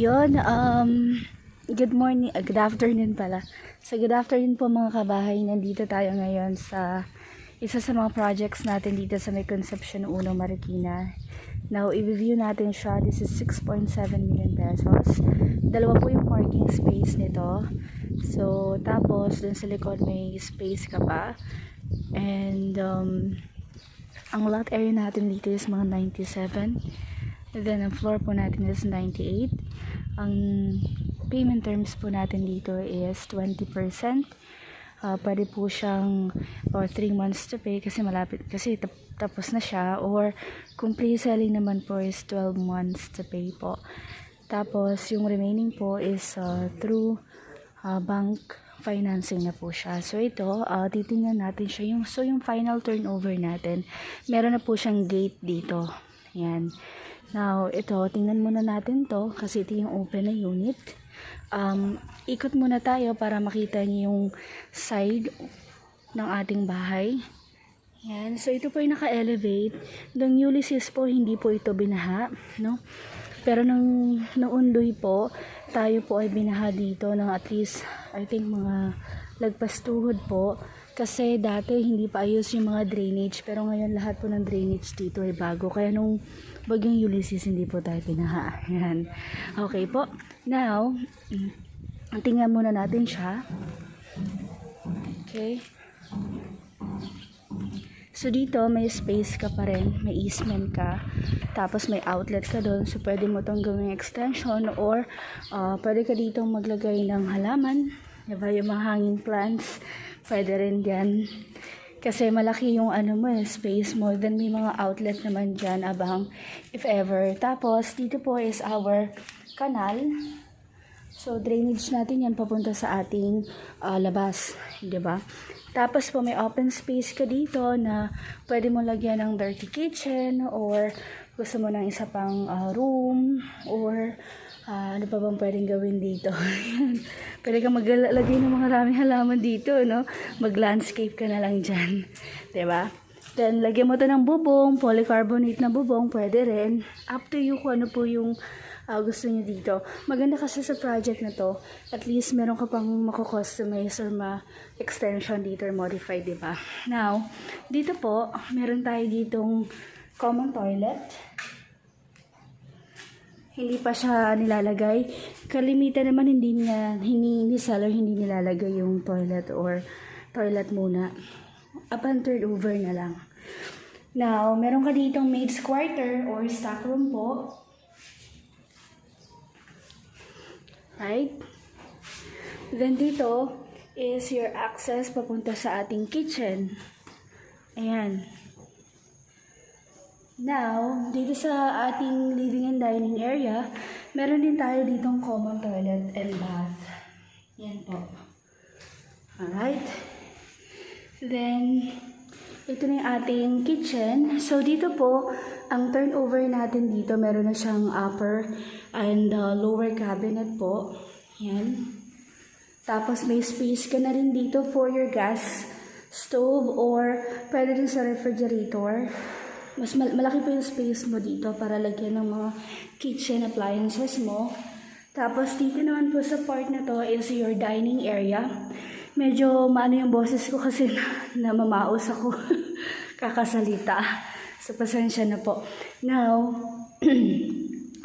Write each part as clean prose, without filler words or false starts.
Yun, good morning, good afternoon pala. So, good afternoon po mga kabahay. Nandito tayo ngayon sa isa sa mga projects natin dito sa may CONCEPCION 1, Marikina. Now, i-review natin siya. This is 6.7 million pesos. Dalawa po yung parking space nito. So, tapos, dun sa likod may space ka pa. And, ang lot area natin dito is mga 97. And then, ang floor po natin is 98. Ang payment terms po natin dito is 20%. Pwede po siyang 3 months to pay kasi malapit, kasi tapos na siya. Or kung pre-selling naman po is 12 months to pay po. Tapos, yung remaining po is through bank financing na po siya. So, ito, titingnan natin siya. Yung final turnover natin, meron na po siyang gate dito. Yan. Now, ito, tingnan muna natin to kasi ito yung open na unit. Ikot muna tayo para makita niyo yung side ng ating bahay. Yan. So, ito po yung naka-elevate. Nung Ulysses po, hindi po ito binaha, no? Pero nung naundoy po, tayo po ay binaha dito ng at least, I think, mga lagpas tuhod po. Kasi dati hindi pa ayos yung mga drainage, pero ngayon lahat po ng drainage dito ay bago. Kaya nung bagyong Ulysses, hindi po tayo pinaha. Yan. Okay po. Now, tingnan muna natin siya. Okay. So, dito may space ka pa rin. May easement ka. Tapos may outlet ka doon. So, pwede mo itong gawing extension or pwede ka dito maglagay ng halaman. Diba? Yung mga hanging plants. Pwede rin dyan. Kasi malaki yung space mo. Then may mga outlet naman dyan abang if ever. Tapos dito po is our canal. So drainage natin yan papunta sa ating labas. Diba? Tapos po may open space ka dito na pwede mo lagyan ng dirty kitchen or gusto mo ng isa pang room or ano pa bang pwedeng gawin dito? Pwede kang maglagay ng mga maraming halaman dito, no? Mag-landscape ka na lang dyan. Diba? Then, lagyan mo to ng bubong, polycarbonate na bubong, pwede rin. Up to you kung ano po yung gusto nyo dito. Maganda kasi sa project na to, at least meron ka pang mako-customize or ma-extension dito or modify, diba? Now, dito po, meron tayo ditong common toilet. Hindi pa siya nilalagay. Kalimitan naman hindi seller hindi nilalagay yung toilet or toilet muna. Upon turnover na lang. Now, meron ka ditong maid's quarter or stock room po. Right? Then dito is your access papunta sa ating kitchen. Ayan. Now, dito sa ating living and dining area, meron din tayo ditong common toilet and bath. Yan po. Alright. Then, ito na yung ating kitchen. So, dito po, ang turnover natin dito, meron na siyang upper and lower cabinet po. Yan. Tapos, may space ka na rin dito for your gas stove or pwede din sa refrigerator. Mas malaki po yung space mo dito para lagyan ng mga kitchen appliances mo. Tapos dito naman po sa part na to is your dining area. Medyo maano yung boses ko kasi namamaos ako kakasalita. So pasensya na po. Now,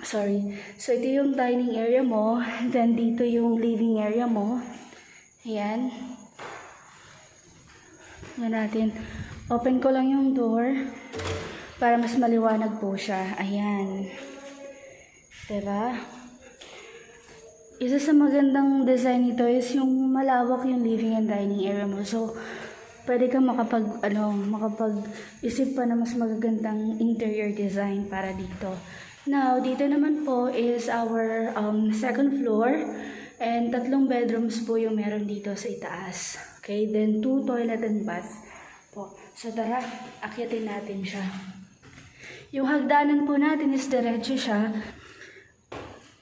sorry. So ito yung dining area mo. Then dito yung living area mo. Ayan. Yan natin. Open ko lang yung door para mas maliwanag po siya. Ayan. Diba? Isa sa magandang design nito is yung malawak yung living and dining area mo. So, pwede kang makapag-isip pa na mas magagandang interior design para dito. Now, dito naman po is our second floor. And 3 bedrooms po yung meron dito sa itaas. Okay? Then, 2 toilet and bath po. So, tara, akyatin natin siya. Yung hagdanan po natin is diretso siya.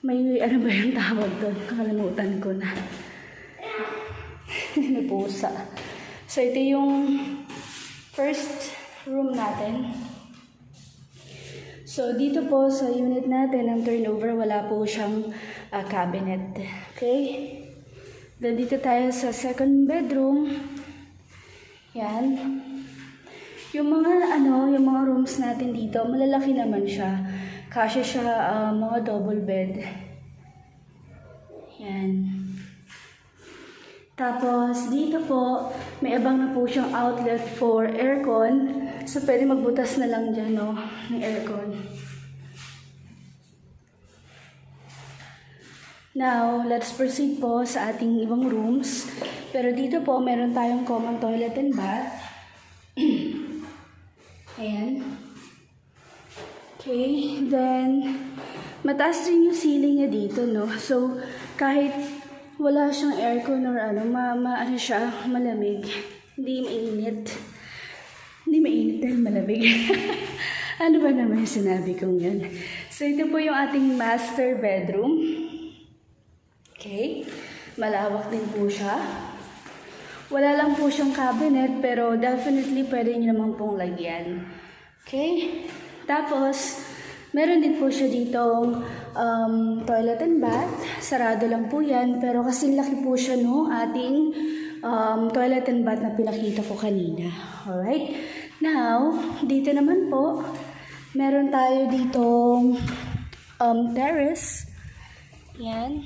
May ano ba yung tawag doon? Kakalimutan ko na. May pusa. So, ito yung first room natin. So, dito po sa unit natin, ang turnover, wala po siyang cabinet. Okay? Then, dito tayo sa second bedroom. Yan. Yung mga rooms natin dito, malalaki naman siya. Kasya siya mga double bed. Yan. Tapos, dito po, may abang na po siyang outlet for aircon. So, pwede magbutas na lang dyan, no, ng aircon. Now, let's proceed po sa ating ibang rooms. Pero dito po, meron tayong common toilet and bath. Ayan. Okay, then, mataas rin yung ceiling niya dito, no? So, kahit wala siyang aircon or ano siya, malamig. Hindi mainit. Hindi mainit dahil malamig. Ano ba naman yung sinabi kong yan? So, ito po yung ating master bedroom. Okay. Malawak din po siya. Wala lang po siyang cabinet, pero definitely pwede nyo naman pong lagyan. Okay. Tapos, meron din po siya ditong toilet and bath. Sarado lang po yan, pero kasi laki po siya no, ating toilet and bath na pinakita ko kanina. Alright. Now, dito naman po, meron tayo ditong terrace. Yan.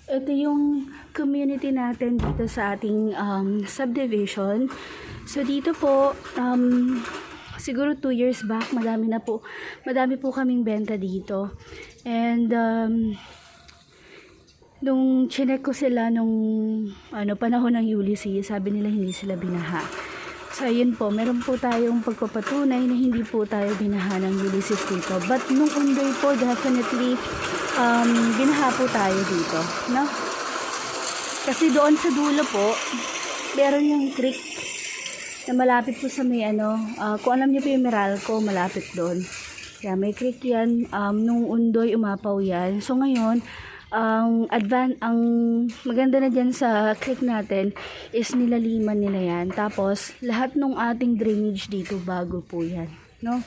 Ito yung community natin dito sa ating subdivision. So dito po, siguro 2 years back, madami po kaming benta dito. And nung chinek ko sila nung panahon ng Ulysses, sabi nila hindi sila binaha. So yun po, meron po tayong pagpapatunay na hindi po tayo binaha ng Ulysses dito. But nung unday po, definitely binaha po tayo dito, no? Kasi doon sa dulo po, meron yung creek na malapit po sa may kung alam niyo po yung Meralco, malapit doon. Kaya may creek yan, nung undoy umapaw yan. So ngayon, ang maganda na dyan sa creek natin is nilaliman nila yan. Tapos, lahat ng ating drainage dito bago po yan, no?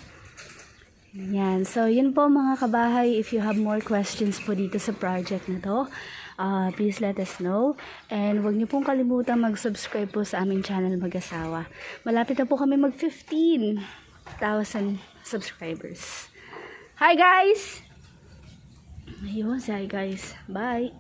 Yan. So, yun po mga kabahay. If you have more questions po dito sa project na to, please let us know. And huwag niyo pong kalimutan mag-subscribe po sa aming channel Mag-asawa. Malapit na po kami mag 15,000 subscribers. Hi guys! Ayun, hi guys. Bye!